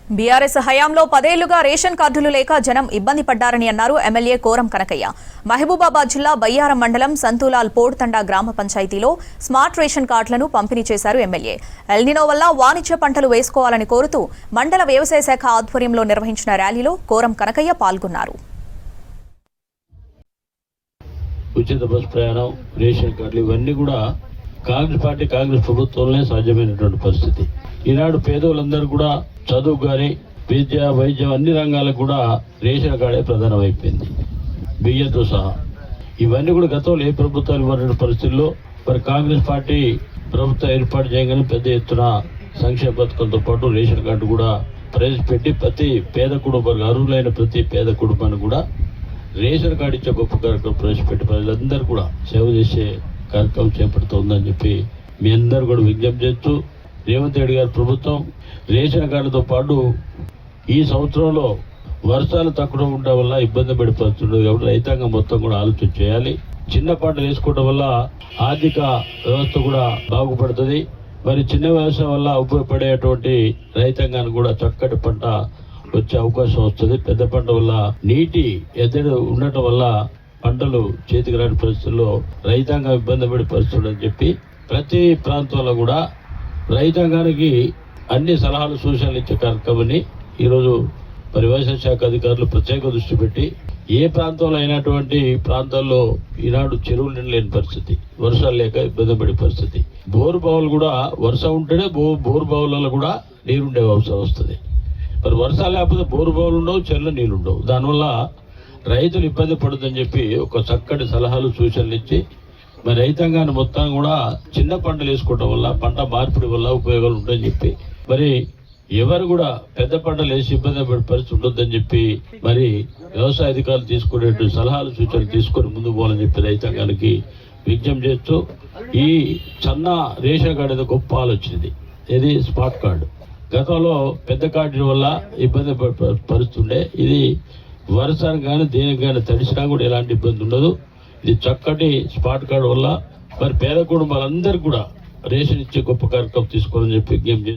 BRS హయాంలో 10 ఏళ్లుగా ration కార్డులు లేక జనం ఇబ్బంది పడ్డారని అన్నారు ఎమ్మెల్యే కోరం కనకయ్య. మహబూబాబాద్ జిల్లా బయ్యారం మండలం సంతూలాల్ పోడ్తండా గ్రామ పంచాయతీలో స్మార్ట్ రేషన్ కార్డులను పంపిణీ చేశారు ఎమ్మెల్యే. ఎల్నినో వల్ల వాణిజ్య పంటలు వేసుకోవాలని కోరుతూ మండల వ్యవసాయ శాఖ ఆధ్వర్యంలో నిర్వహించిన ర్యాలీలో కోరం కనకయ్య పాల్గొన్నారు. ఉచిత బస్ ప్రయాణం, రేషన్ కార్డులు ఇవన్నీ కూడా కాంగ్రెస్ ప్రభుత్వంలోనే సాధ్యమైనటువంటి పరిస్థితి. ఈనాడు పేదోళ్ళందరూ కూడా చదువు కానీ విద్య, వైద్యం అన్ని రంగాలకు కూడా రేషన్ కార్డే ప్రధానమైపోయింది, బియ్యంతో సహా. ఇవన్నీ కూడా గతంలో ఏ ప్రభుత్వాలు ఇవ్వని పరిస్థితుల్లో మరి కాంగ్రెస్ పార్టీ ప్రభుత్వం ఏర్పాటు చేయగానే పెద్ద ఎత్తున సంక్షేమ పథకంతో పాటు రేషన్ కార్డు కూడా ప్రవేశపెట్టి ప్రతి పేద కుటుంబానికి, అర్హులైన ప్రతి పేద కుటుంబానికి కూడా రేషన్ కార్డు ఇచ్చే గొప్ప కార్యక్రమం ప్రవేశపెట్టి ప్రజలందరూ కూడా సేవ చేసే కార్యక్రమం చేపడుతుందని చెప్పి మీ అందరూ కూడా విజ్ఞప్తి చేస్తూ, రేవంత్ రెడ్డి గారి ప్రభుత్వం రేషన్ కార్డుతో పాటు ఈ సంవత్సరంలో వర్షాలు తక్కువ ఉండడం వల్ల ఇబ్బంది పడిపోతుంది కాబట్టి రైతాంగం మొత్తం కూడా ఆలోచన చేయాలి. చిన్న పంటలు వేసుకోవడం వల్ల ఆర్థిక వ్యవస్థ కూడా బాగుపడుతుంది. మరి చిన్న వ్యవసాయం వల్ల ఉపయోగపడేటువంటి రైతాంగానికి కూడా చక్కటి పంట వచ్చే అవకాశం వస్తుంది. పెద్ద పంట వల్ల నీటి ఎద్దడి ఉండటం వల్ల పంటలు చేతికి రాని పరిస్థితుల్లో రైతాంగం ఇబ్బంది పడే పరిస్థితులు అని చెప్పి ప్రతి ప్రాంతంలో కూడా రైతాంగానికి అన్ని సలహాలు, సూచనలు ఇచ్చే కార్యక్రమాన్ని ఈరోజు మరి వ్యవసాయ శాఖ అధికారులు ప్రత్యేక దృష్టి పెట్టి ఏ ప్రాంతంలో అయినటువంటి ప్రాంతాల్లో ఈనాడు చెరువులు నిండలేని పరిస్థితి, వర్షాలు లేక ఇబ్బంది పడే పరిస్థితి. బోరు బావులు కూడా వర్షం ఉంటేనే బోరు బావులలో కూడా నీరుండే అవసరం వస్తుంది. మరి వర్షాలు లేకపోతే బోరు బావులు ఉండవు, చెర్ల నీళ్ళు ఉండవు. దానివల్ల రైతులు ఇబ్బంది పడుతుందని చెప్పి ఒక చక్కటి సలహాలు, సూచనలు ఇచ్చి మరి రైతాంగాన్ని మొత్తం కూడా చిన్న పంటలు వేసుకోవడం వల్ల, పంట మార్పిడి వల్ల ఉపయోగాలు ఉంటాయని చెప్పి మరి ఎవరు కూడా పెద్ద పంటలు వేసి ఇబ్బంది పడే పరిస్థితి ఉండొద్దని చెప్పి మరి వ్యవసాయ అధికారులు తీసుకునే సలహాలు, సూచనలు తీసుకొని ముందుకు పోవాలని చెప్పి రైతాంగానికి విజ్ఞప్తి చేస్తూ, ఈ చిన్న రేషన్ కార్డు ఏదో గొప్ప ఆలోచన. ఇది స్మార్ట్ కార్డు. గతంలో పెద్ద కార్డు వల్ల ఇబ్బంది పరుస్తుండే. ఇది వర్షానికి కానీ దేనికి కానీ తడిసినా కూడా ఎలాంటి ఇబ్బంది ఉండదు. ఇది చక్కటి స్మార్ట్ కార్డు వల్ల మరి పేద కుటుంబాలందరికీ కూడా రేషన్ ఇచ్చే గొప్ప కార్యక్రమం తీసుకోవాలని చెప్పి విజ్ఞప్తి